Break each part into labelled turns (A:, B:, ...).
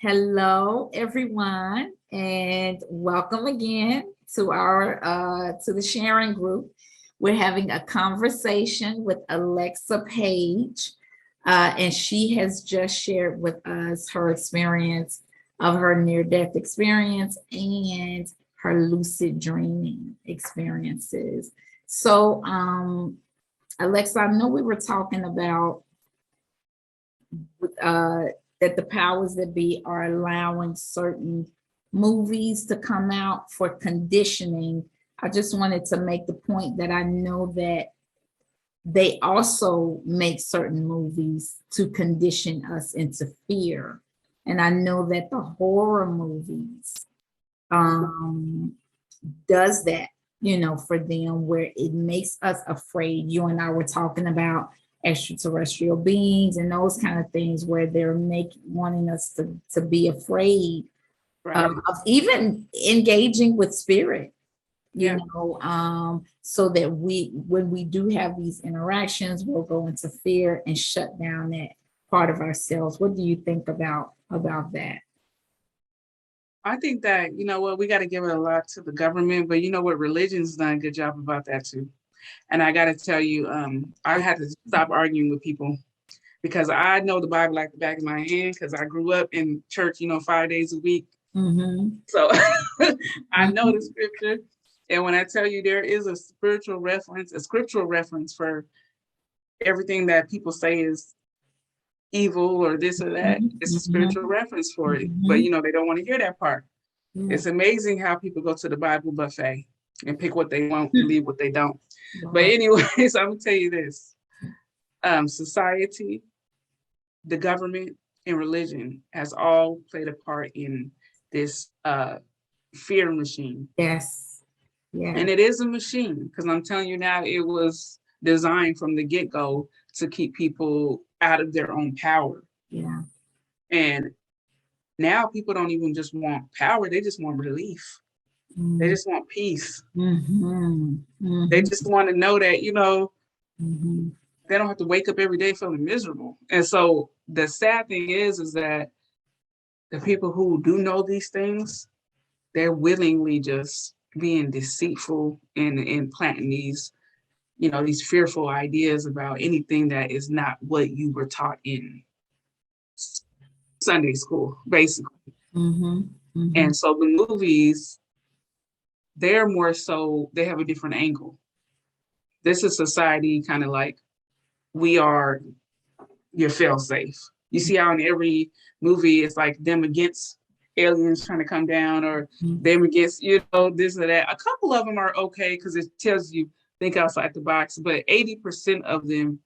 A: Hello, everyone, and welcome again to our to the sharing group. We're having a conversation with Alexa Page, and she has just shared with us her experience of her near-death experience and her lucid dreaming experiences. So, Alexa, I know we were talking about uh, that the powers that be are allowing certain movies to come out for conditioning. I just wanted to make the point that I know that they also make certain movies to condition us into fear. And I know that the horror movies um, does that, for them, where it makes us afraid. You and I were talking about extraterrestrial beings and those kind of things where they're wanting us to be afraid
B: Right.
A: of even engaging with spirit,
B: Yeah.
A: so that when we do have these interactions, we'll go into fear and shut down that part of ourselves. What do you think about that?
B: I think that, we got to give it a lot to the government, but you know what? Religion's done a good job about that too. And I got to tell you, I had to stop arguing with people because I know the Bible like the back of my hand because I grew up in church, 5 days a week.
A: Mm-hmm.
B: So I know
A: Mm-hmm.
B: the scripture. And when I tell you there is a scriptural reference for everything that people say is evil or this or that, it's a spiritual
A: Mm-hmm.
B: reference for it. But,
A: Mm-hmm.
B: they don't want to hear that part.
A: Yeah.
B: It's amazing how people go to the Bible buffet and pick what they want and leave what they don't. But
A: Lord.
B: anyways, I'm gonna tell you this. Society, the government, and religion has all played a part in this fear machine.
A: Yes. Yeah.
B: And it is a machine, because I'm telling you now, it was designed from the get-go to keep people out of their own power.
A: Yeah.
B: And now people don't even just want power, they just want relief. They
A: Mm-hmm.
B: just want peace. They
A: Mm-hmm.
B: just want to know that,
A: Mm-hmm.
B: they don't have to wake up every day feeling miserable. And so the sad thing is that the people who do know these things, they're willingly just being deceitful and planting these fearful ideas about anything that is not what you were taught in Sunday school, basically.
A: Mm-hmm. Mm-hmm.
B: And so the movies, they're more so, they have a different angle. This is society kind of like, we are your fail safe. You see how in every movie it's like them against aliens trying to come down, or them against this or that. A couple of them are okay because it tells you think outside the box, but 80% of them,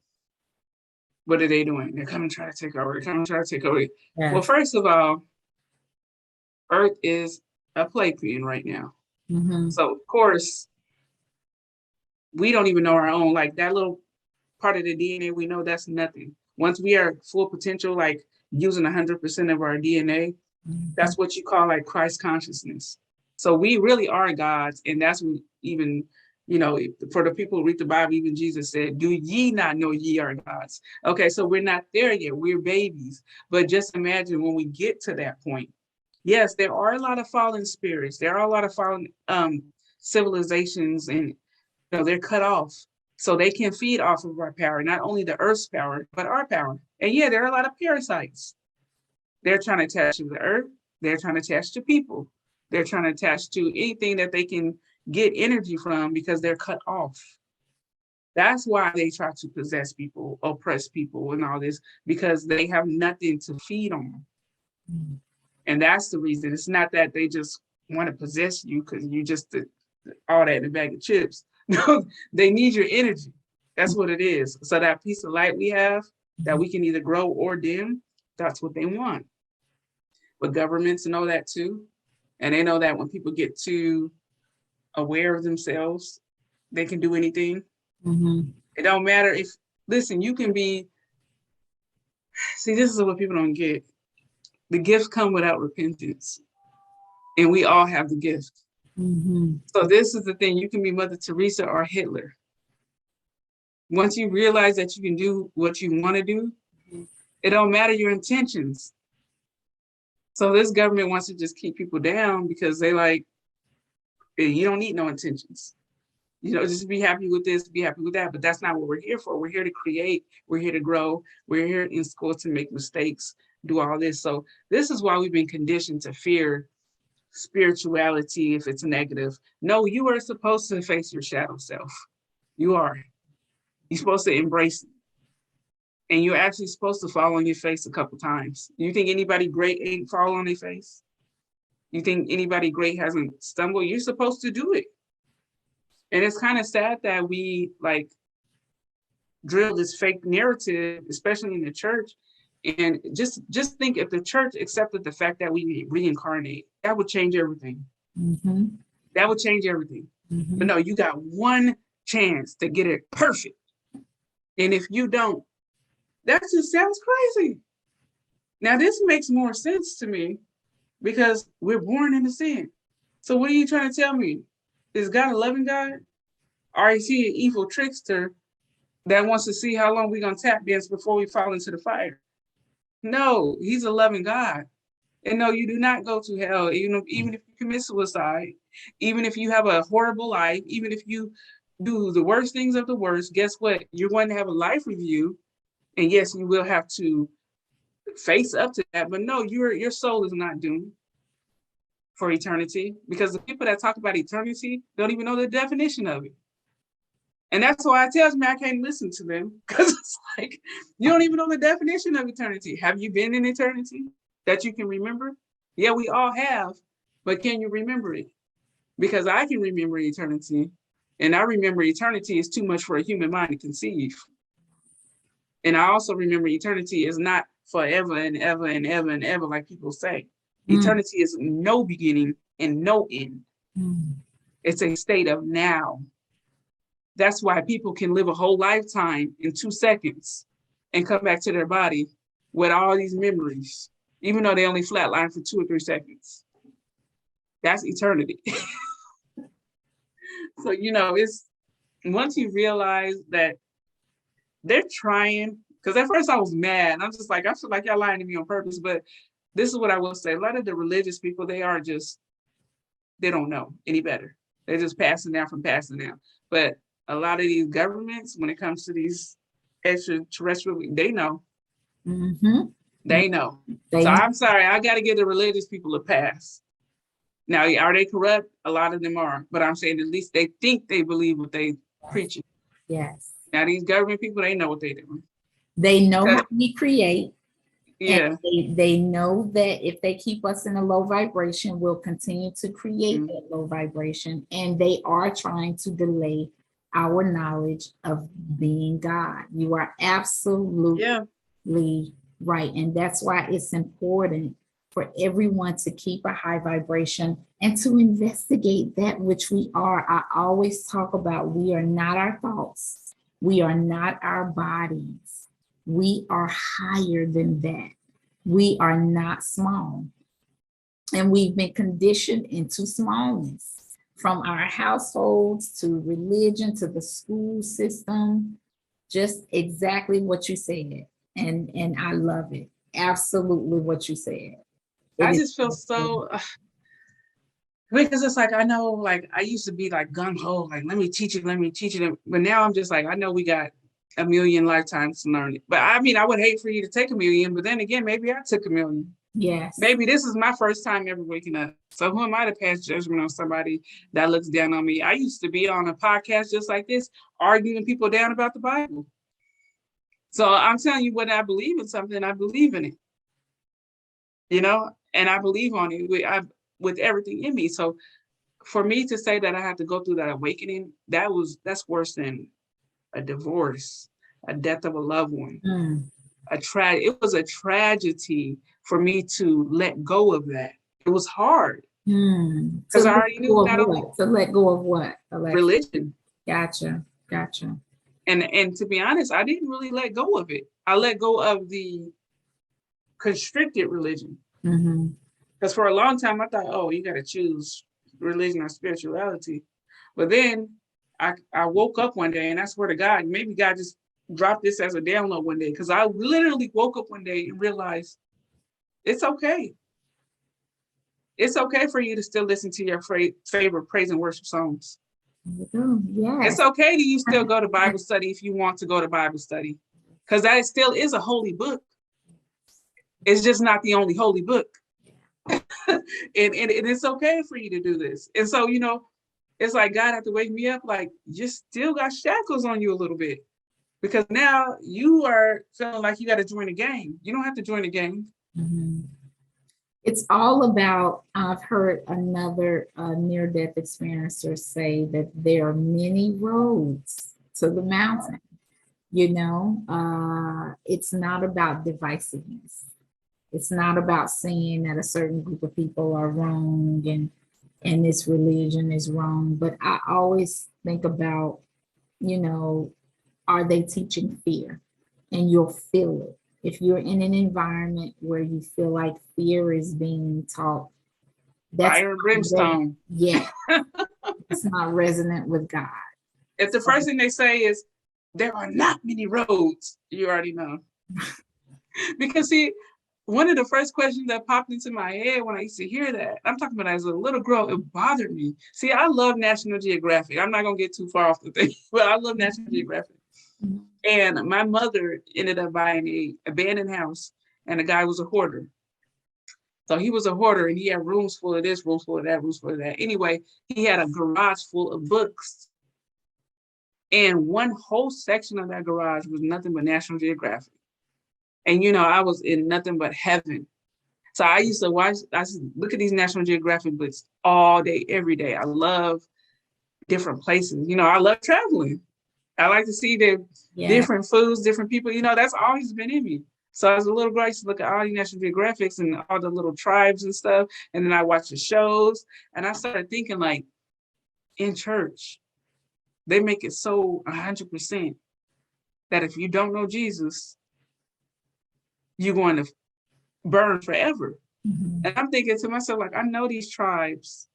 B: what are they doing? They're coming trying to take over. They're coming trying to take over. Well,
A: Yes.
B: first of all, Earth is a playpen right now.
A: Mm-hmm.
B: So of course we don't even know our own, like that little part of the DNA we know, that's nothing. Once we are full potential, like using 100% of our DNA,
A: Mm-hmm.
B: that's what you call like Christ consciousness. So we really are gods. And that's what even, for the people who read the Bible, even Jesus said, do ye not know ye are gods? Okay, so we're not there yet. We're babies. But just imagine when we get to that point. Yes, there are a lot of fallen spirits. There are a lot of fallen civilizations, and they're cut off. So they can feed off of our power, not only the earth's power, but our power. And yeah, there are a lot of parasites. They're trying to attach to the earth. They're trying to attach to people. They're trying to attach to anything that they can get energy from because they're cut off. That's why they try to possess people, oppress people, and all this, because they have nothing to feed on. And that's the reason. It's not that they just want to possess you because you just all that in a bag of chips. No, they need your energy. That's what it is. So that piece of light we have that we can either grow or dim, that's what they want. But governments know that too. And they know that when people get too aware of themselves, they can do anything.
A: Mm-hmm.
B: It don't matter if, listen, you can be, see, this is what people don't get. The gifts come without repentance. And we all have the gift.
A: Mm-hmm.
B: So this is the thing, you can be Mother Teresa or Hitler. Once you realize that you can do what you want to do, it don't matter your intentions. So this government wants to just keep people down because they like, you don't need no intentions. Just be happy with this, be happy with that. But that's not what we're here for. We're here to create. We're here to grow. We're here in school to make mistakes, do all this. So this is why we've been conditioned to fear spirituality if it's negative. No, you are supposed to face your shadow self. You are. You're supposed to embrace it. And you're actually supposed to fall on your face a couple times. You think anybody great ain't fall on their face? You think anybody great hasn't stumbled? You're supposed to do it. And it's kind of sad that we like drill this fake narrative, especially in the church. And just think if the church accepted the fact that we reincarnate, that would change everything.
A: Mm-hmm.
B: That would change everything.
A: Mm-hmm.
B: But no, you got one chance to get it perfect. And if you don't, that just sounds crazy. Now, this makes more sense to me because we're born into sin. So what are you trying to tell me? Is God a loving God? Or is he an evil trickster that wants to see how long we're going to tap dance before we fall into the fire? No, he's a loving God. And no, you do not go to hell, even if you commit suicide, even if you have a horrible life, even if you do the worst things of the worst, guess what? You're going to have a life review. And yes, you will have to face up to that. But no, your soul is not doomed for eternity, because the people that talk about eternity don't even know the definition of it. And that's why it tells me I can't listen to them, because it's like, you don't even know the definition of eternity. Have you been in eternity that you can remember? Yeah, we all have, but can you remember it? Because I can remember eternity, and I remember eternity is too much for a human mind to conceive. And I also remember eternity is not forever and ever and ever and ever, like people say. Eternity is no beginning and no end. It's a state of now. That's why people can live a whole lifetime in 2 seconds and come back to their body with all these memories, even though they only flatline for 2 or 3 seconds. That's eternity. So, it's once you realize that they're trying, because at first I was mad. I'm just like, I feel like y'all lying to me on purpose. But this is what I will say. A lot of the religious people, they don't know any better. They're just passing down. But a lot of these governments, when it comes to these extraterrestrial, they know.
A: Mm-hmm.
B: They know. I'm sorry, I got to give the religious people a pass. Now, are they corrupt? A lot of them are. But I'm saying at least they think they believe what they preaching.
A: Yes.
B: Now, these government people, they know what they're doing.
A: They know how we create.
B: Yeah.
A: And they know that if they keep us in a low vibration, we'll continue to create that low vibration. And they are trying to delay our knowledge of being God. You are absolutely right. And that's why it's important for everyone to keep a high vibration and to investigate that which we are. I always talk about we are not our thoughts. We are not our bodies. We are higher than that. We are not small. And we've been conditioned into smallness, from our households to religion to the school system. Just exactly what you said. And I love it. Absolutely what you said.
B: I just feel so, because it's like, I know, like, I used to be like gung-ho, like, let me teach it. But now I'm just like, I know we got a million lifetimes to learn it. But I mean, I would hate for you to take a million, but then again, maybe I took a million.
A: Yes.
B: Maybe this is my first time ever waking up. So who am I to pass judgment on somebody that looks down on me? I used to be on a podcast just like this, arguing people down about the Bible. So I'm telling you, when I believe in something, I believe in it. And I believe on it with everything in me. So for me to say that I have to go through that awakening, that's worse than a divorce, a death of a loved one, it was a tragedy for me to let go of that. It was hard. Because I already knew
A: to let go of what?
B: Religion.
A: Gotcha.
B: And to be honest, I didn't really let go of it. I let go of the constricted religion. Because for a long time I thought, oh, you got to choose religion or spirituality. But then I woke up one day, and I swear to God, maybe God just dropped this as a download one day, because I literally woke up one day and realized it's okay. It's okay for you to still listen to your favorite praise and worship songs.
A: Yes.
B: It's okay to you still go to Bible study if you want to go to Bible study, because that still is a holy book. It's just not the only holy book. and it's okay for you to do this. And so, it's like God had to wake me up, like, you still got shackles on you a little bit, because now you are feeling like you got to join the gang. You don't have to join the gang.
A: Mm-hmm. It's all about, I've heard another near-death experiencer say that there are many roads to the mountain. It's not about divisiveness. It's not about saying that a certain group of people are wrong and this religion is wrong. But I always think about, are they teaching fear? And you'll feel it. If you're in an environment where you feel like fear is being taught, that's
B: fire and brimstone.
A: Yeah, it's not resonant with God.
B: If the first thing they say is, there are not many roads, you already know. Because see, one of the first questions that popped into my head when I used to hear that, I'm talking about as a little girl, it bothered me. See, I love National Geographic. I'm not going to get too far off the thing, but I love National Geographic. Mm-hmm. And my mother ended up buying an abandoned house, and the guy was a hoarder. So he was a hoarder, and he had rooms full of this, rooms full of that, rooms full of that. Anyway, he had a garage full of books. And one whole section of that garage was nothing but National Geographic. And, I was in nothing but heaven. So I used to look at these National Geographic books all day, every day. I love different places. I love traveling. I like to see the different foods, different people. That's always been in me. So as a little girl, I used to look at all the National Geographics and all the little tribes and stuff. And then I watched the shows. And I started thinking, like, in church, they make it so 100% that if you don't know Jesus, you're going to burn forever. Mm-hmm. And I'm thinking to myself, like, I know these tribes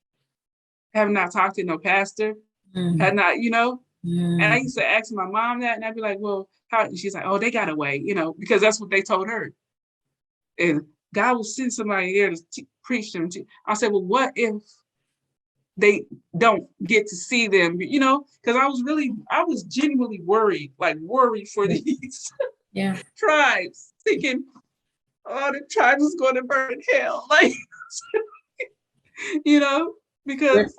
B: have not talked to no pastor, had not, and I used to ask my mom that, and I'd be like, well, how? And she's like, oh, they got away, because that's what they told her. And God will send somebody there to preach them. I said, well, what if they don't get to see them, because I was genuinely worried for these tribes, thinking, oh, the tribes is going to burn in hell. Like, because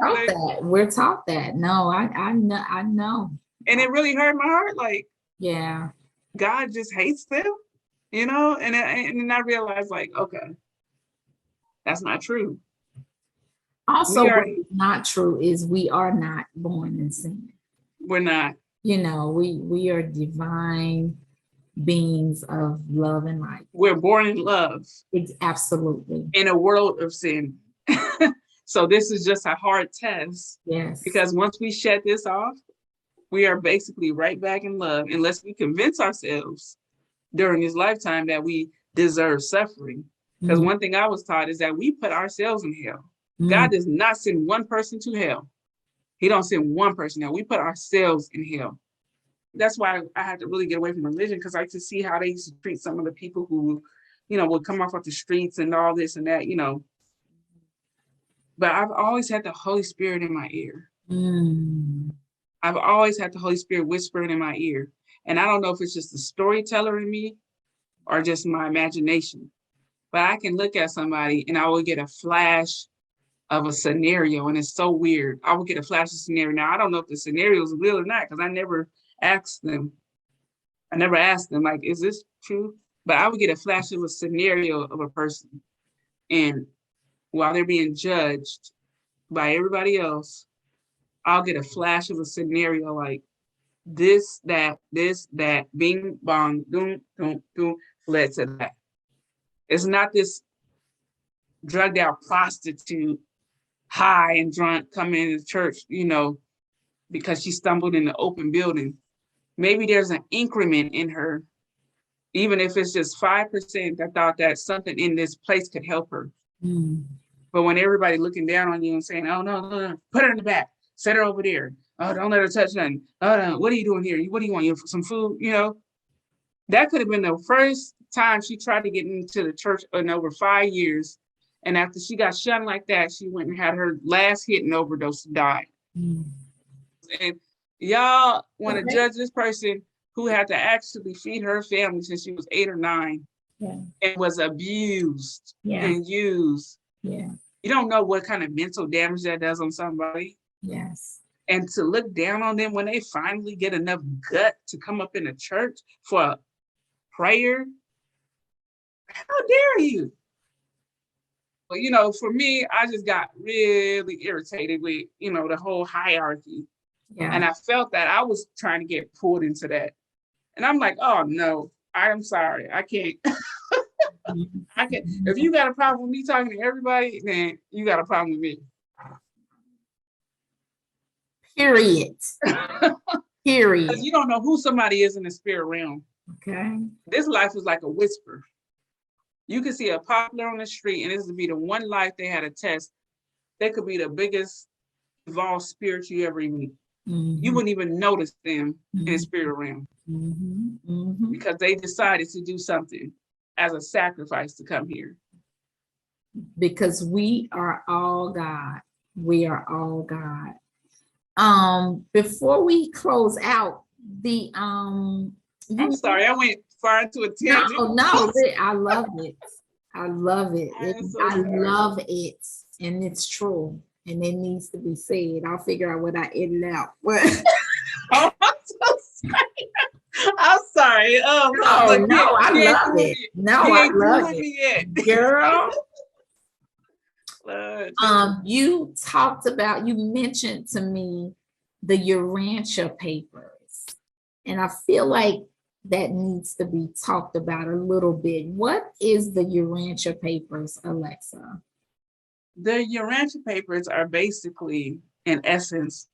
A: we're taught that. No, I know.
B: And it really hurt my heart. Like,
A: yeah,
B: God just hates them, and then I realized, like, okay, that's not true.
A: Also, what's not true is we are not born in sin.
B: We're not.
A: We are divine beings of love and light.
B: We're born in love.
A: It's absolutely.
B: In a world of sin. So this is just a hard test.
A: Yes.
B: Because once we shut this off, we are basically right back in love, unless we convince ourselves during this lifetime that we deserve suffering. Because one thing I was taught is that we put ourselves in hell. God does not send one person to hell. He don't send one person there. We put ourselves in hell. That's why I had to really get away from religion, because I could see how they used to treat some of the people who, would come off the streets and all this and that, But I've always had the Holy Spirit in my ear. I've always had the Holy Spirit whispering in my ear. And I don't know if it's just the storyteller in me or just my imagination. But I can look at somebody and I will get a flash of a scenario, and it's so weird. I will get a flash of scenario. Now, I don't know if the scenario is real or not, because I never asked them. I never asked them, like, is this true? But I would get a flash of a scenario of a person. And while they're being judged by everybody else, I'll get a flash of a scenario like this, that, bing, bong, doom, doom, doom, led to that. It's not this drugged out prostitute, high and drunk, coming into church, because she stumbled in the open building. Maybe there's an increment in her, even if it's just 5% that thought that something in this place could help her. But when everybody looking down on you and saying, oh, no, put her in the back, set her over there. Oh, don't let her touch nothing. Oh, no, what are you doing here? What do you want? Some food? That could have been the first time she tried to get into the church in over 5 years. And after she got shot like that, she went and had her last hit and overdose and died. And y'all want to judge this person who had to actually feed her family since she was 8 or 9 and was abused and used. You don't know what kind of mental damage that does on somebody. And to look down on them when they finally get enough gut to come up in a church for a prayer. How dare you? But, you know, for me, I just got really irritated with, you know, the whole hierarchy. And I felt that I was trying to get pulled into that. And I'm like, oh, no, I'm sorry. I can't. I can't. If you got a problem with me talking to everybody, then you got a problem with me.
A: Period. Period.
B: Because you don't know who somebody is in the spirit realm.
A: Okay.
B: This life is like a whisper. You can see a poplar on the street, and this would be the one life they had a test. They could be the biggest evolved spirit you ever even. You wouldn't even notice them in the spirit realm because they decided to do something as a sacrifice to come here.
A: Because we are all God. We are all God. Before we close out, I'm
B: sorry, I went far into a tangent.
A: No, I love it. I love it. I love it, and it's true, and it needs to be said. I'll figure out what I edit out.
B: Oh, I'm so sorry. I'm sorry.
A: No, I love it. No, I love it, girl. You mentioned to me the Oratia papers, and I feel like that needs to be talked about a little bit. What is the Oratia papers, Alexa?
B: The Oratia papers are basically, in essence,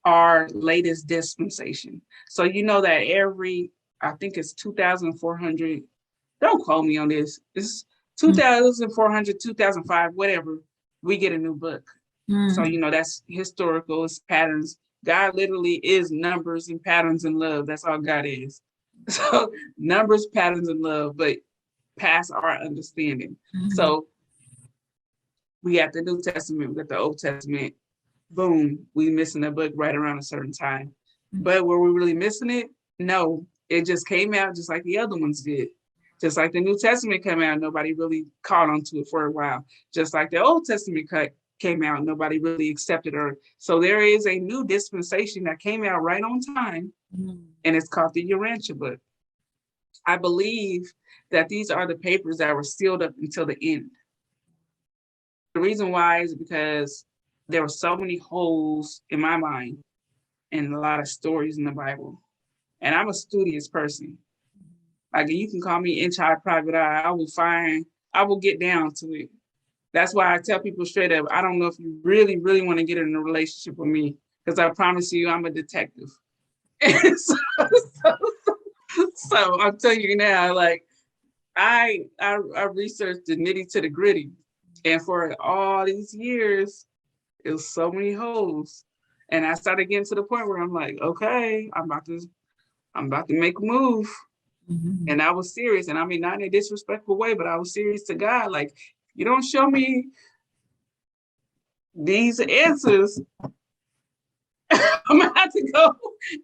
B: our latest dispensation. So you know that I think it's 2,400, don't quote me on this, it's 2,400, 2005, whatever, we get a new book. So, you know, that's historical, it's patterns. God literally is numbers and patterns and love. That's all God is. So numbers, patterns, and love, but past our understanding. So we got the New Testament, we got the Old Testament. Boom, we missing a book right around a certain time. But were we really missing it? No, it just came out just like the other ones did. Just like the New Testament came out, nobody really caught onto it for a while. Just like the Old Testament came out, nobody really accepted her. So there is a new dispensation that came out right on time, and it's called the Oratia book. I believe that these are the papers that were sealed up until the end. The reason why is because there were so many holes in my mind and a lot of stories in the Bible. And I'm a studious person. Like, you can call me inside private eye. I will get down to it. That's why I tell people straight up, I don't know if you really, really want to get in a relationship with me, because I promise you I'm a detective. So I'm telling you now, like, I researched the nitty to the gritty. And for all these years, it was so many holes. And I started getting to the point where I'm like, okay, I'm about to make a move. And I was serious. And I mean, not in a disrespectful way, but I was serious to God. Like, you don't show me these answers, I'm gonna have to go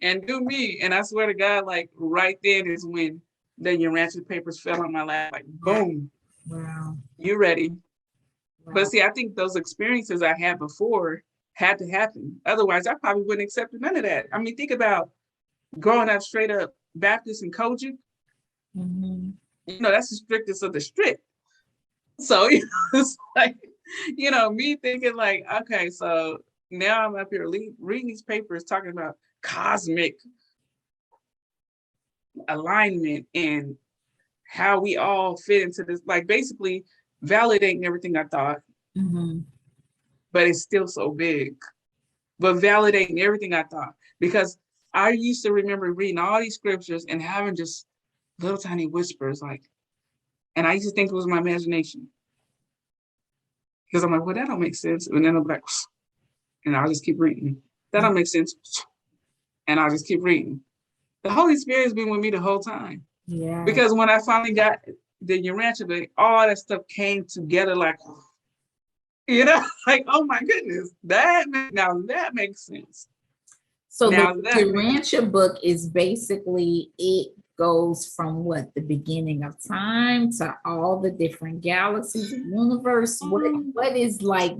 B: and do me. And I swear to God, like, right then is when the Oratia papers fell on my lap, like, boom.
A: Wow.
B: You ready? Wow. But see, I think those experiences I had before had to happen. Otherwise, I probably wouldn't accept none of that. I mean, think about growing up straight up Baptist and Kojic. You know, that's the strictest of the strict. So, you know, it's like, you know, me thinking like, okay, so now I'm up here reading these papers talking about cosmic alignment and how we all fit into this, like basically validating everything I thought, but it's still so big, but validating everything I thought, because I used to remember reading all these scriptures and having just little tiny whispers, like, and I used to think it was my imagination. Because I'm like, well, that don't make sense. And then I'm like, and I'll just keep reading. That don't make sense. And I'll just keep reading. The Holy Spirit has been with me the whole time. Yeah. Because when I finally got the Urantia book, all that stuff came together like, like, oh my goodness, now that makes sense.
A: So
B: Now
A: the
B: that makes sense.
A: Urantia book is basically, it goes from what, the beginning of time to all the different galaxies of the universe. What is like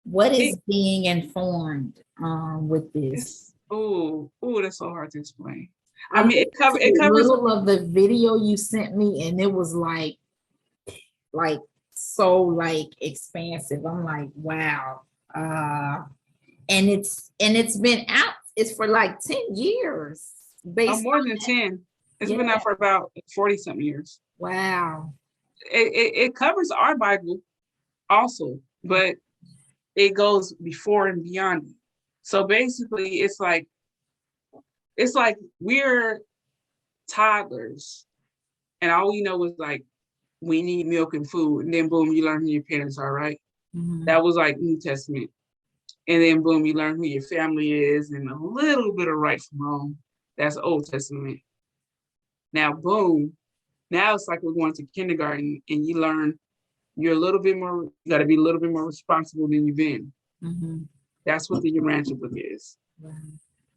A: what is
B: It,
A: being informed with this?
B: that's so hard to explain.
A: I
B: I mean,
A: listened to
B: it
A: a
B: covers.
A: little of the video you sent me, and it was like so like expansive. I'm like, wow. And it's been out. It's for like 10 years. Based
B: More
A: on
B: than 10. It's
A: yeah.
B: been out for about 40 something years.
A: Wow.
B: It covers our Bible also, but it goes before and beyond it. So basically, it's like we're toddlers, and all we know is like we need milk and food, and then boom, you learn who your parents are, right?
A: Mm-hmm.
B: That was like New Testament, and then boom, you learn who your family is, and a little bit of right from wrong. That's Old Testament. Now, boom, now it's like we're going to kindergarten, and you learn you're a little bit more. You got to be a little bit more responsible than you've been.
A: Mm-hmm.
B: That's what the Urantia book is.
A: Wow.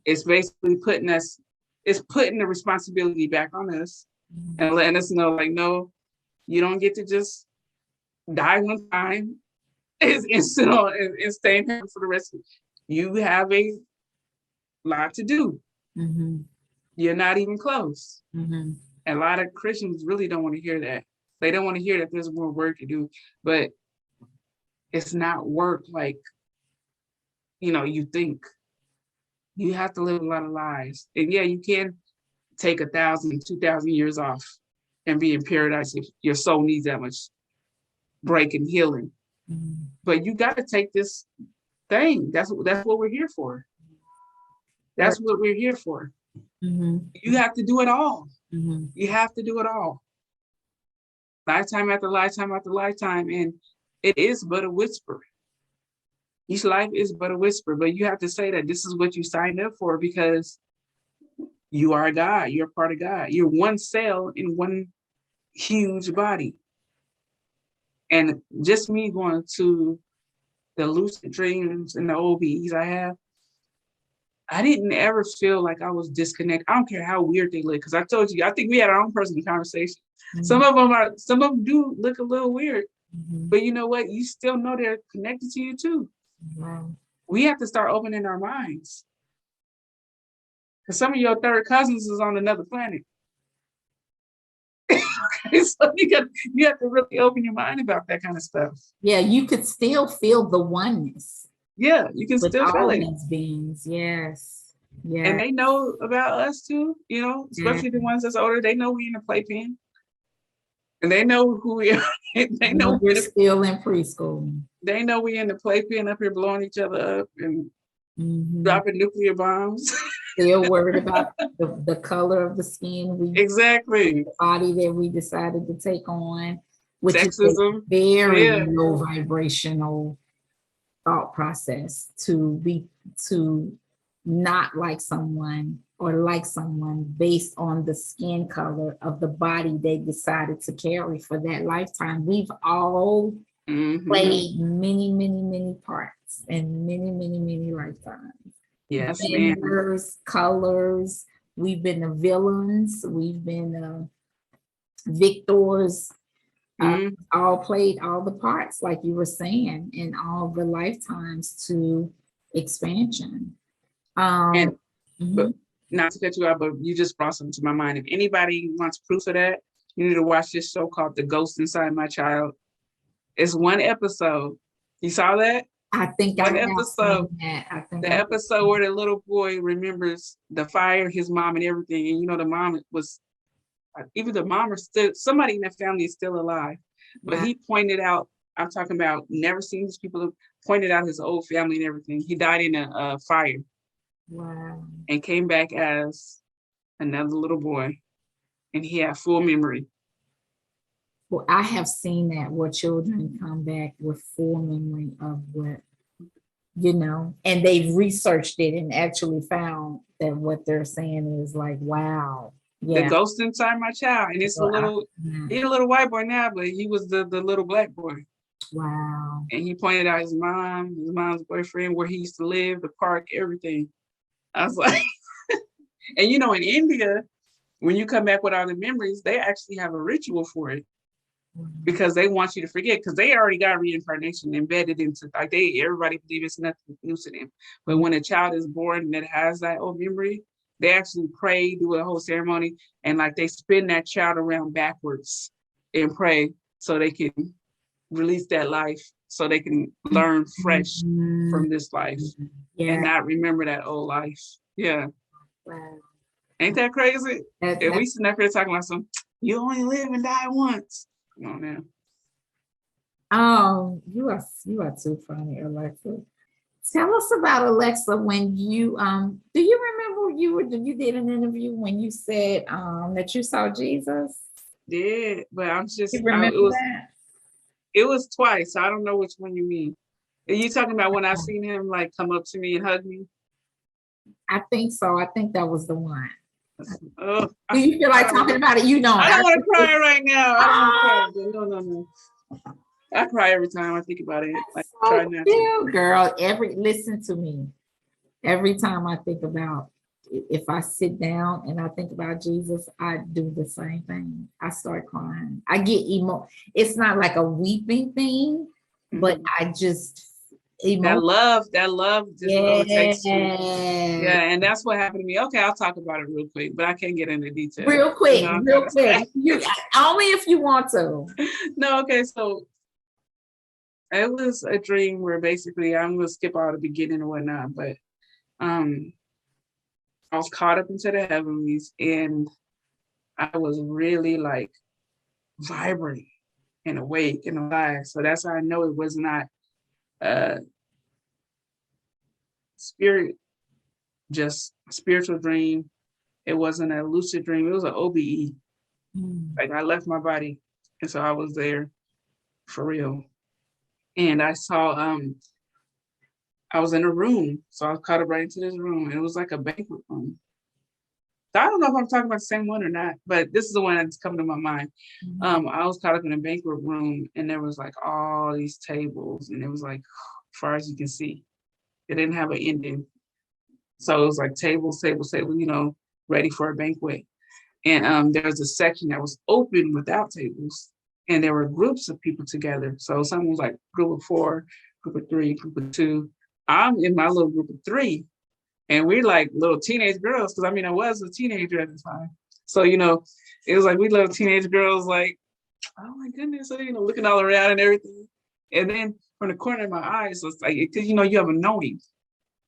B: It's basically putting the responsibility back on us,
A: Mm-hmm.
B: and letting us know, like, no, you don't get to just die one time and stay in heaven for the rest of it. You have a lot to do.
A: Mm-hmm.
B: You're not even close.
A: Mm-hmm.
B: And a lot of Christians really don't want to hear that. They don't want to hear that there's more work to do, but it's not work like, you think. You have to live a lot of lives. And yeah, you can take 1,000, 2,000 years off and be in paradise if your soul needs that much break and healing.
A: Mm-hmm.
B: But you got to take this thing. That's what we're here for. That's what we're here for.
A: Mm-hmm.
B: You have to do it all.
A: Mm-hmm.
B: You have to do it all. Lifetime after lifetime after lifetime. And it is but a whisper. Each life is but a whisper, but you have to say that this is what you signed up for, because you are God. You're part of God. You're one cell in one huge body. And just me going to the lucid dreams and the OBs I didn't ever feel like I was disconnected. I don't care how weird they look, because I told you, I think we had our own personal conversation.
A: Mm-hmm.
B: Some of them do look a little weird,
A: Mm-hmm.
B: but you know what? You still know they're connected to you too.
A: Wow.
B: We have to start opening our minds, because some of your third cousins is on another planet. So you have to really open your mind about that kind of stuff.
A: Yeah, you could still feel the oneness.
B: Yeah, you can
A: with
B: still feel
A: all
B: it.
A: these beings. Yes. Yeah.
B: And they know about us too, especially the ones that's older. They know we in the playpen. And they know who we are. They know
A: we're still in preschool.
B: They know we in the playpen up here blowing each other up and dropping nuclear bombs.
A: Still worried about the color of the skin
B: exactly.
A: The body that we decided to take on, which
B: sexism.
A: is a very low vibrational thought process to not like someone or like someone based on the skin color of the body they decided to carry for that lifetime. We've all played many, many, many parts in many, many, many lifetimes.
B: Yes,
A: genders, colors. We've been the villains. We've been victors. All played all the parts, like you were saying, in all the lifetimes to expansion.
B: But not to cut you out, but you just brought something to my mind. If anybody wants proof of that, you need to watch this show called The Ghost Inside My Child. It's one episode. You saw that?
A: I think
B: one episode. The episode where the little boy remembers the fire, his mom, and everything. And the mom was, even the mom or still, somebody in that family is still alive. But he pointed out, I'm talking about never seen these people, pointed out his old family and everything. He died in a fire.
A: Wow.
B: And came back as another little boy. And he had full memory.
A: Well, I have seen that, where children come back with full memory of what, and they've researched it and actually found that what they're saying is like, wow,
B: the
A: Yeah.
B: ghost inside my child. And it's he's a little white boy now, but he was the little black boy.
A: Wow.
B: And he pointed out his mom's boyfriend, where he used to live, the park, everything. I was like, and you know, in India, when you come back with all the memories, they actually have a ritual for it, because they want you to forget, because they already got reincarnation embedded into, like, everybody believes it's nothing new to them. But when a child is born that has that old memory, they actually pray, do a whole ceremony, and like they spin that child around backwards and pray so they can release that life, so they can learn fresh from this life and not remember that old life. Yeah.
A: Wow.
B: Ain't that crazy? And we sitting up here talking about you only live and die once. Come on now.
A: You are too funny, Alexa. Tell us about Alexa when you do you remember you did an interview when you said that you saw Jesus?
B: Yeah, but I'm just
A: You remember that?
B: It was twice. So I don't know which one you mean. Are you talking about when I seen him like come up to me and hug me?
A: I think so. I think that was the one.
B: Oh,
A: Do you feel like talking about it? You don't.
B: I don't want to cry right now. I don't want to cry. No. I cry every time I think about it. Like,
A: so
B: try not to.
A: Girl, listen to me. Every time I think about, if I sit down and I think about Jesus, I do the same thing. I start crying. I get It's not like a weeping thing, but I just
B: that love just overtakes you. Yeah, and that's what happened to me. Okay, I'll talk about it real quick, but I can't get into detail.
A: Real quick. Only if you want to.
B: No, okay, so it was a dream where basically I'm gonna skip all the beginning and whatnot, but I was caught up into the heavenlies, and I was really like vibrant and awake and alive. So that's how I know it was not spirit, just a spiritual dream. It wasn't a lucid dream. It was an OBE. Like I left my body, and so I was there for real. And I saw, I was in a room, so I was caught up right into this room. And it was like a banquet room. So I don't know if I'm talking about the same one or not, but this is the one that's coming to my mind. I was caught up in a banquet room, and there was like all these tables, and it was like, as far as you can see, it didn't have an ending. So it was like tables, you know, ready for a banquet. And there was a section that was open without tables, and there were groups of people together. So someone was like group of 4, group of 3, group of 2. I'm in my little group of 3, and we're like little teenage girls, because I mean, I was a teenager at the time. So, you know, it was like we little teenage girls, like, oh my goodness, so, you know, looking all around and everything. And then from the corner of my eyes, so it's like, because, you know, you have a knowing.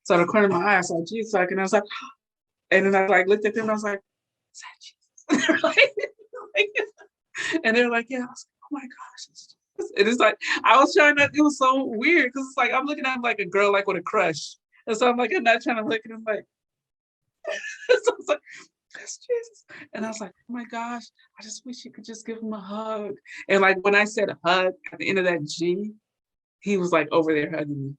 B: So the corner of my eye, I saw Jesus, and I was like, and then I like looked at them, and I was like, is that Jesus? And they're like, yeah. I was like, oh my gosh. And it's like, I was trying not, it was so weird, because it's like, I'm looking at him like a girl, like with a crush. And so I'm like, I'm not trying to look at him like, so I was like, that's Jesus. And I was like, oh my gosh, I just wish you could just give him a hug. And like, when I said a hug at the end of that G, he was like over there hugging me.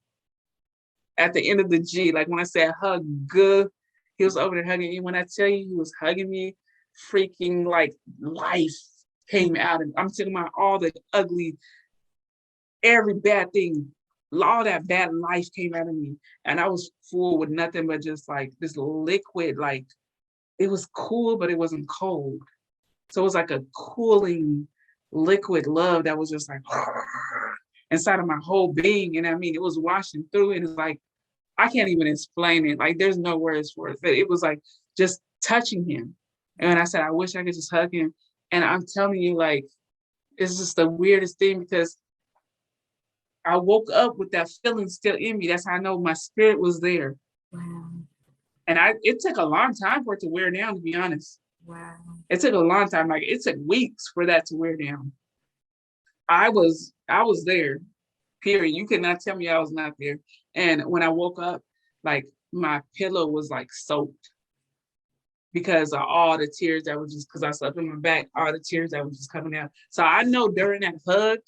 B: At the end of the G, like when I said hug, good, he was over there hugging me. When I tell you he was hugging me, freaking like life came out. And I'm talking about all the ugly, every bad thing, all that bad life came out of me. And I was full with nothing but just like this liquid, like it was cool, but it wasn't cold. So it was like a cooling liquid love that was just like inside of my whole being. And I mean, it was washing through, and it's like, I can't even explain it. Like, there's no words for it. But it was like just touching him. And I said, I wish I could just hug him. And I'm telling you, like, it's just the weirdest thing, because I woke up with that feeling still in me. That's how I know my spirit was there.
A: Wow.
B: And it took a long time for it to wear down, to be honest.
A: Wow.
B: It took a long time. Like, it took weeks for that to wear down. I was there, period. You could not tell me I was not there. And when I woke up, like my pillow was like soaked because of all the tears that was just, because I slept on my back, all the tears that was just coming out. So I know during that hug,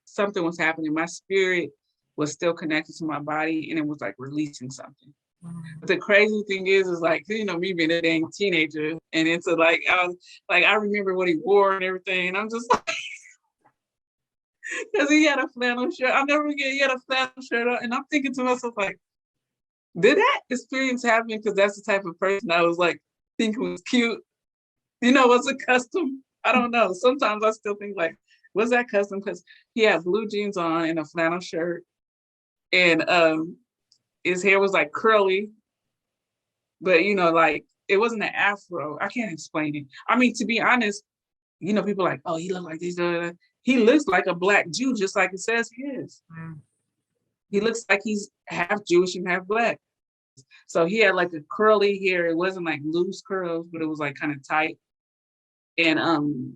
B: something was happening. My spirit was still connected to my body, and it was like releasing something. But the crazy thing is like, you know, me being a dang teenager and into like, I remember what he wore and everything. And I'm just like, because he had a flannel shirt. I'll never forget, he had a flannel shirt on. And I'm thinking to myself, like, did that experience happen? Because that's the type of person I was like, thinking was cute. You know, was it custom? I don't know. Sometimes I still think like, was that custom? Because he had blue jeans on and a flannel shirt. And his hair was like curly, but you know, like it wasn't an afro. I can't explain it. I mean, to be honest, you know, people are like, oh, he looked like this. He looks like a Black Jew, just like it says he is. He looks like he's half Jewish and half Black. So he had like a curly hair. It wasn't like loose curls, but it was like kind of tight. And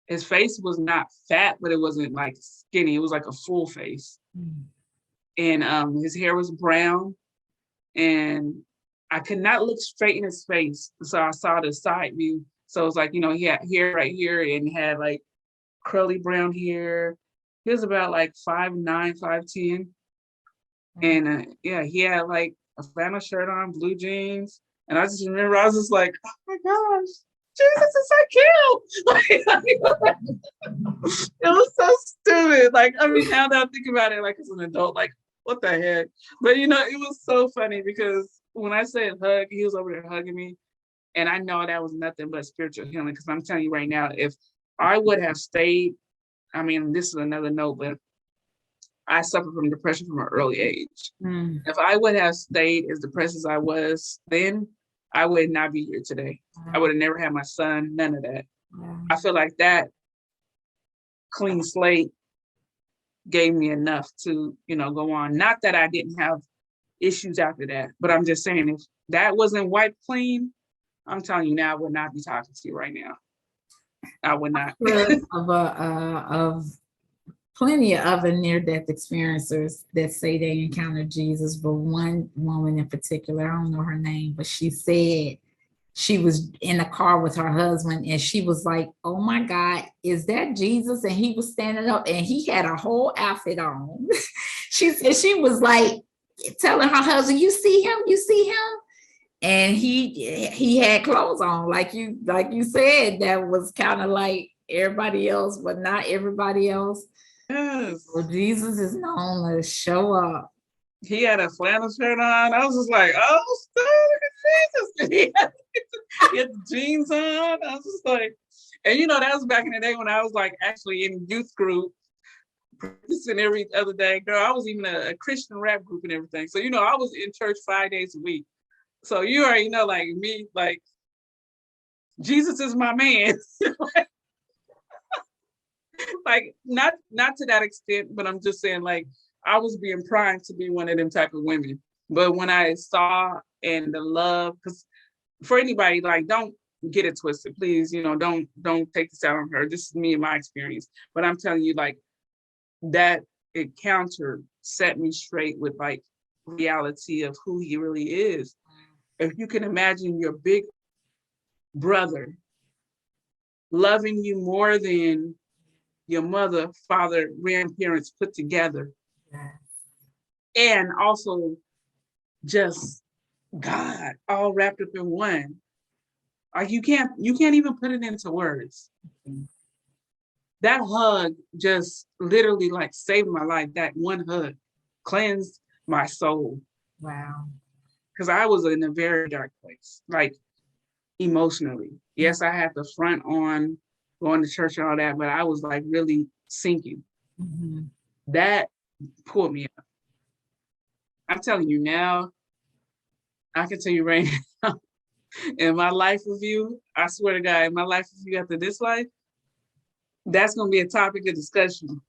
B: his face was not fat, but it wasn't like skinny. It was like a full face. And his hair was brown. And I could not look straight in his face. So I saw the side view. So it was like, you know, he had hair right here and had like curly brown hair. He was about like 5'9", 5'10". And yeah, he had like a flannel shirt on, blue jeans. And I just remember, I was just like, oh my gosh, Jesus is so cute. It was so stupid. Like, I mean, now that I think about it, like as an adult, like, what the heck? But you know, it was so funny because when I said hug, he was over there hugging me. And I know that was nothing but spiritual healing. Because I'm telling you right now, if I would have stayed, I mean, this is another note, but I suffered from depression from an early age. If I would have stayed as depressed as I was then, I would not be here today. I would have never had my son, none of that. I feel like that clean slate gave me enough to, you know, go on. Not that I didn't have issues after that, but I'm just saying, if that wasn't wiped clean, I'm telling you now, I would not be talking to you right now. I would not.
A: Of plenty of other near-death experiencers that say they encountered Jesus, but one woman in particular, I don't know her name, but she said she was in the car with her husband and she was like, oh my God, is that Jesus? And he was standing up and he had a whole outfit on. She said she was like telling her husband, you see him? You see him? And he had clothes on, like you said, that was kind of like everybody else, but not everybody else.
B: Yes.
A: Well, Jesus is known to show up.
B: He had a flannel shirt on. I was just like, oh, look at Jesus. He had the jeans on. I was just like, and you know, that was back in the day when I was like actually in youth group, practicing every other day. Girl, I was even a Christian rap group and everything. So, you know, I was in church 5 days a week. So you already know, like me, like Jesus is my man. Like not to that extent, but I'm just saying, like I was being primed to be one of them type of women. But when I saw and the love, because for anybody, like don't get it twisted, please. You know, don't take this out on her. This is me and my experience. But I'm telling you, like that encounter set me straight with like reality of who he really is. If you can imagine your big brother loving you more than your mother, father, grandparents put together, and also just God all wrapped up in one. Like you can't even put it into words. That hug just literally like saved my life. That one hug cleansed my soul.
A: Wow.
B: Because I was in a very dark place, like emotionally. Yes, I had the front on going to church and all that, but I was like really sinking. That pulled me up. I'm telling you now, I can tell you right now, in my life review, I swear to God, in my life review after this life, that's going to be a topic of discussion.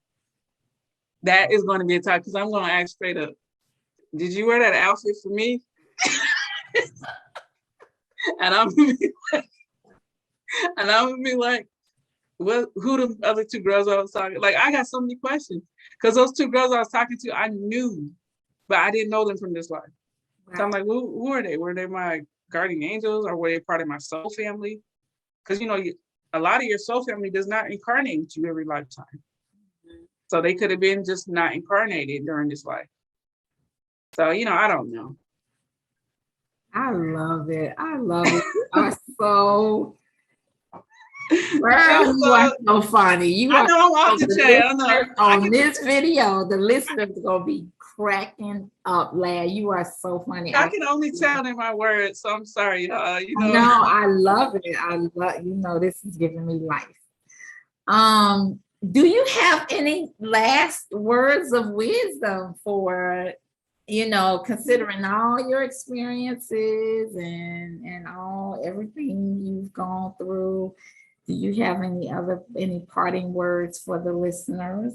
B: That is going to be a topic, because I'm going to ask straight up, did you wear that outfit for me? And I'm going to be like, what, who the other two girls I was talking? Like, I got so many questions, because those two girls I was talking to, I knew, but I didn't know them from this life. Wow. So I'm like, who are they? Were they my guardian angels, or were they part of my soul family? Because, you know, a lot of your soul family does not incarnate into you every lifetime. So they could have been just not incarnated during this life. So, you know, I don't know.
A: I love it. I love it. You are so, girl,
B: I'm
A: you are
B: so,
A: so funny. You
B: I
A: are
B: know I'm off
A: so,
B: the
A: the
B: chain. I know.
A: listeners on this video, the listeners are gonna be cracking up, lad. You are so funny.
B: I can only tell in my words, so I'm sorry.
A: No, I love it. I love, this is giving me life. Do you have any last words of wisdom for, considering all your experiences and all everything you've gone through? Do you have any parting words for the listeners?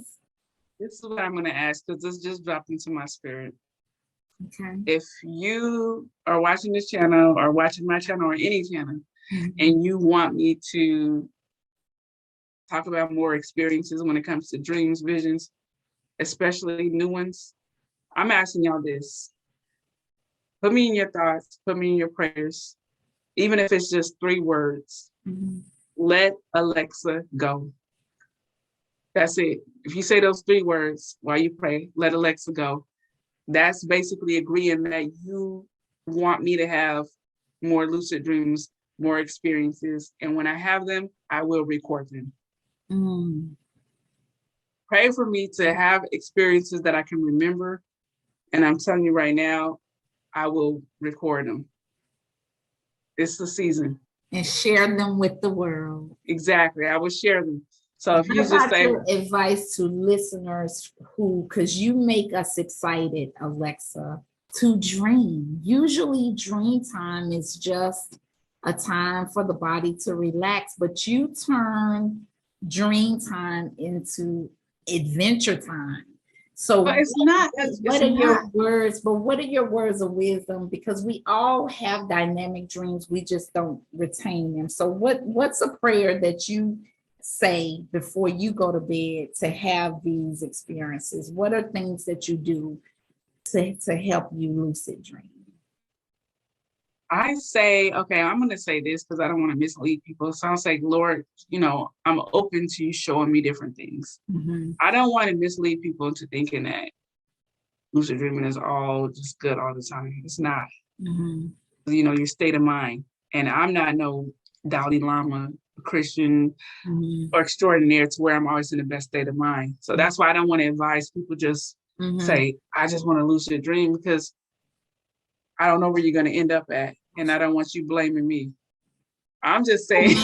B: This is what I'm going to ask because this just dropped into my spirit.
A: Okay.
B: If you are watching this channel or watching my channel or any channel, and you want me to talk about more experiences when it comes to dreams, visions, especially new ones, I'm asking y'all this. Put me in your thoughts, put me in your prayers, even if it's just 3 words. Let Alexa go. That's it. If you say those 3 words while you pray, let Alexa go. That's basically agreeing that you want me to have more lucid dreams, more experiences. And when I have them, I will record them. Pray for me to have experiences that I can remember. And I'm telling you right now, I will record them. It's the season.
A: And share them with the world.
B: Exactly. I will share them. So if you
A: What
B: just
A: about
B: say
A: your advice to listeners because you make us excited, Alexa, to dream. Usually dream time is just a time for the body to relax, but you turn dream time into adventure time. So
B: it's not.
A: what are your words? But what are your words of wisdom? Because we all have dynamic dreams, we just don't retain them. So what's a prayer that you say before you go to bed to have these experiences? What are things that you do to help you lucid dream?
B: I say, okay, I'm going to say this because I don't want to mislead people. So I'll say, Lord, I'm open to you showing me different things. I don't want to mislead people into thinking that lucid dreaming is all just good all the time. It's not. Your state of mind. And I'm not no Dalai Lama, Christian, or extraordinaire to where I'm always in the best state of mind. So that's why I don't want to advise people just say, I just want to lucid dream because I don't know where you're going to end up at. And I don't want you blaming me. I'm just saying.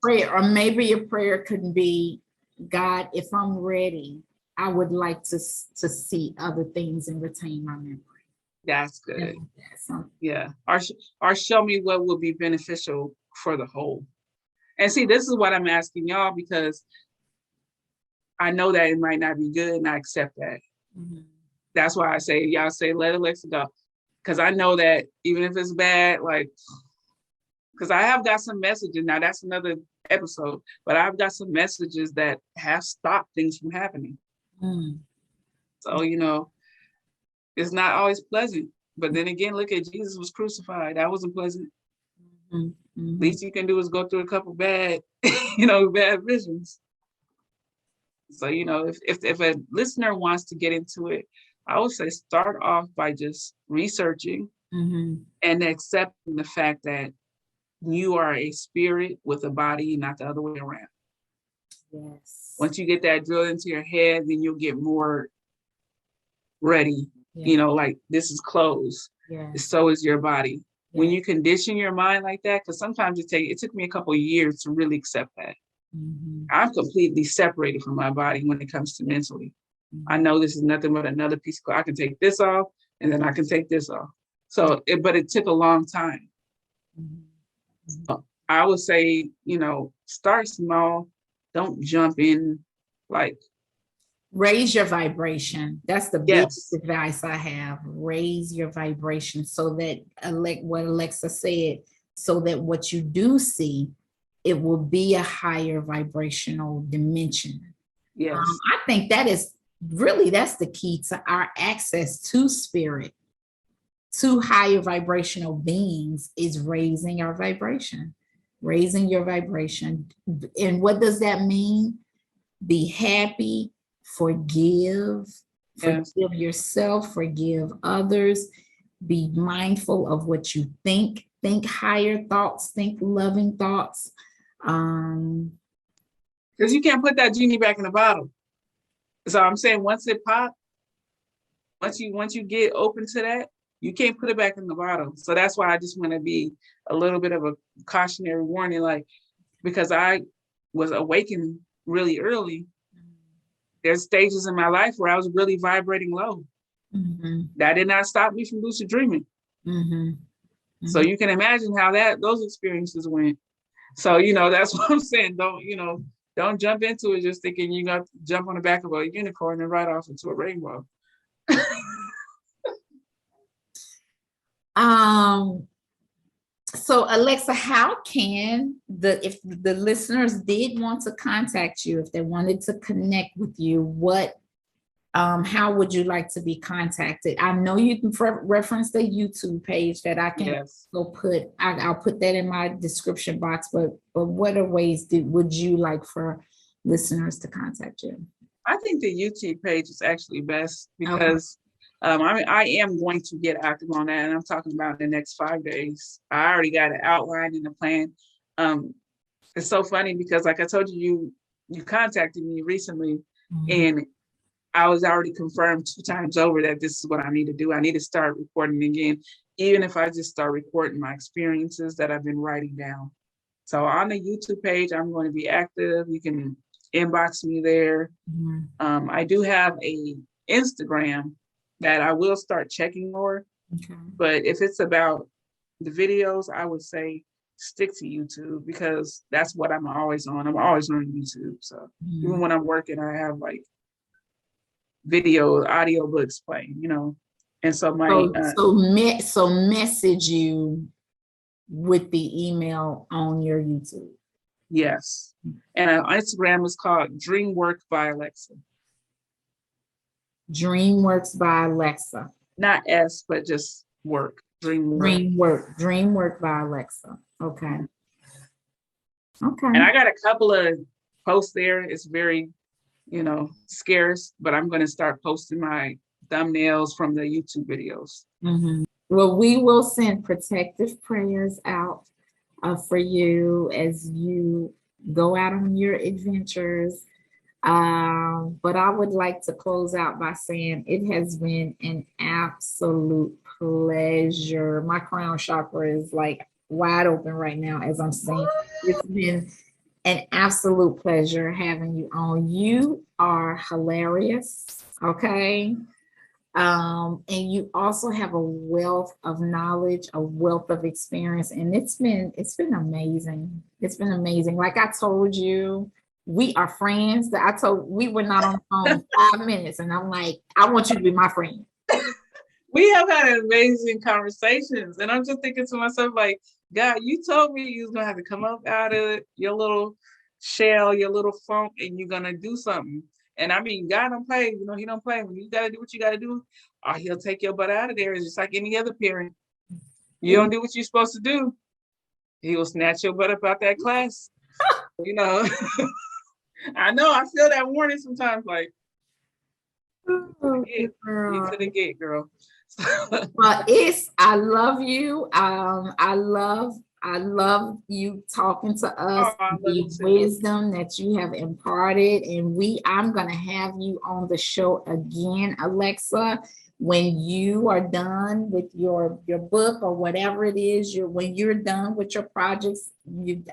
A: Maybe your prayer could be, God, if I'm ready, I would like to see other things and retain my memory.
B: That's good. Yeah. Or show me what will be beneficial for the whole. And see, this is what I'm asking y'all because I know that it might not be good and I accept that. That's why I say, y'all say, let Alexa go. Because I know that even if it's bad, because I have got some messages. Now that's another episode, but I've got some messages that have stopped things from happening. So, it's not always pleasant. But then again, look at Jesus was crucified. That wasn't pleasant. Least you can do is go through a couple bad, bad visions. So, if a listener wants to get into it, I would say start off by just researching and accepting the fact that you are a spirit with a body, not the other way around. Yes. Once you get that drilled into your head, then you'll get more ready. Like this is closed. So is your body. When you condition your mind like that, because sometimes it took me a couple of years to really accept that. I'm completely separated from my body when it comes to mentally. I know this is nothing but another piece of, I can take this off and then I can take this off. So, but it took a long time. So I would say, start small. Don't jump in
A: raise your vibration. That's the biggest advice I have. Raise your vibration so that, what Alexa said, so that what you do see, it will be a higher vibrational dimension. Yes. I think that's the key to our access to spirit, to higher vibrational beings, is raising our vibration, raising your vibration. And what does that mean? Be happy, forgive yourself, forgive others, Be mindful of what you think. Think higher thoughts, think loving thoughts.
B: Because you can't put that genie back in the bottle. So I'm saying once it pops, once you get open to that, you can't put it back in the bottle. So that's why I just want to be a little bit of a cautionary warning, like, because I was awakened really early. There's stages in my life where I was really vibrating low. That did not stop me from lucid dreaming. So you can imagine how those experiences went. So, that's what I'm saying. Don't jump into it just thinking you're going to jump on the back of a unicorn and ride off into a rainbow.
A: So Alexa, how can if the listeners did want to contact you, if they wanted to connect with you, how would you like to be contacted? I know you can reference the YouTube page that I can go put. I'll put that in my description box. But what are ways would you like for listeners to contact you?
B: I think the YouTube page is actually best because I am going to get active on that, and I'm talking about in the next 5 days. I already got it outlined in the plan. It's so funny because, like I told you, you contacted me recently, and I was already confirmed 2 times over that this is what I need to do. I need to start recording again, even if I just start recording my experiences that I've been writing down. So on the YouTube page, I'm going to be active. You can inbox me there. I do have a Instagram that I will start checking more. But if it's about the videos, I would say stick to YouTube because that's what I'm always on. I'm always on YouTube. So even when I'm working, I have like audio books playing, and so
A: so message you with the email on your YouTube.
B: Yes, and Instagram is called Dreamwork by Alexa.
A: Dreamworks by Alexa.
B: Not S, but just work.
A: Dreamwork by Alexa. Okay.
B: And I got a couple of posts there. It's very scarce, but I'm going to start posting my thumbnails from the YouTube videos.
A: Well, we will send protective prayers out for you as you go out on your adventures. But I would like to close out by saying it has been an absolute pleasure. My crown chakra is like wide open right now as I'm saying. It's been an absolute pleasure having you on. You are hilarious, okay? And you also have a wealth of knowledge, a wealth of experience, and it's been amazing. It's been amazing. Like I told you, we are friends. We were not on the phone 5 minutes, and I'm like, I want you to be my friend.
B: We have had amazing conversations, and I'm just thinking to myself, like, God, you told me you was gonna have to come up out of your little shell, your little funk, and you're gonna do something. And I mean, God don't play, he don't play. When you gotta do what you gotta do, or he'll take your butt out of there. It's just like any other parent. You don't do what you're supposed to do, he will snatch your butt up out that class. I know, I feel that warning sometimes, like, you to the gate, girl.
A: But I love you. I love you talking to us, the wisdom that you have imparted. And I'm going to have you on the show again, Alexa, when you are done with your book or whatever it is, when you're done with your projects,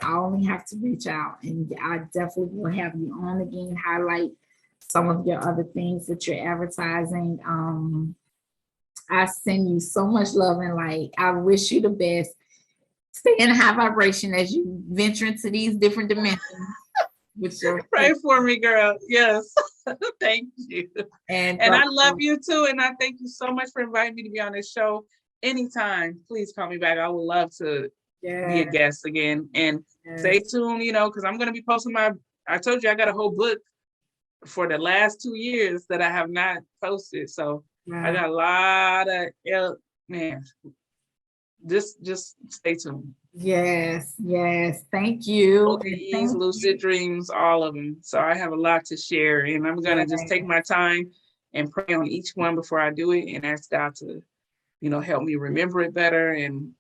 A: I only have to reach out, and I definitely will have you on again, highlight some of your other things that you're advertising. I send you so much love and light. I wish you the best. Stay in high vibration as you venture into these different dimensions.
B: Pray for me, girl. Yes. Thank you. And I love you too. And I thank you so much for inviting me to be on this show. Anytime, please call me back. I would love to be a guest again. And stay tuned, because I'm going to be posting I told you I got a whole book for the last 2 years that I have not posted. So I got a lot of, man, just stay tuned.
A: Yes. Thank you.
B: ODEs, lucid dreams, all of them. So I have a lot to share, and I'm going to just take my time and pray on each one before I do it and ask God to help me remember it better and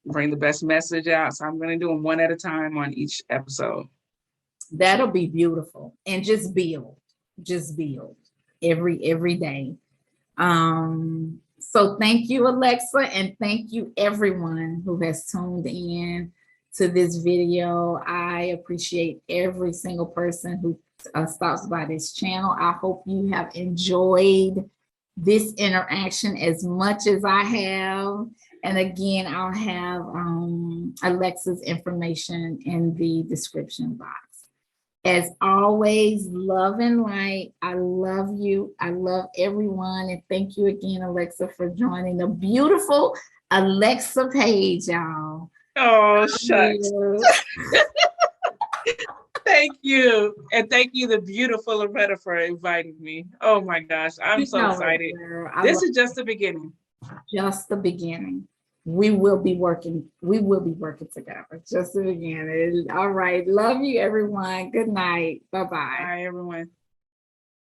B: bring the best message out. So I'm going to do them one at a time on each episode.
A: That'll be beautiful. And just build every day. So thank you, Alexa, and thank you everyone who has tuned in to this video. I appreciate every single person who stops by this channel. I hope you have enjoyed this interaction as much as I have. And again, I'll have Alexa's information in the description box. As always, love and light. I love you. I love everyone. And thank you again, Alexa, for joining the beautiful Alexa page, y'all.
B: Oh, shucks. Thank you. And thank you, the beautiful Loretta, for inviting me. Oh my gosh, I'm so excited. This is just the beginning.
A: Just the beginning. We will be working together. Just the beginning. All right. Love you, everyone. Good night. Bye-bye.
B: Bye, everyone.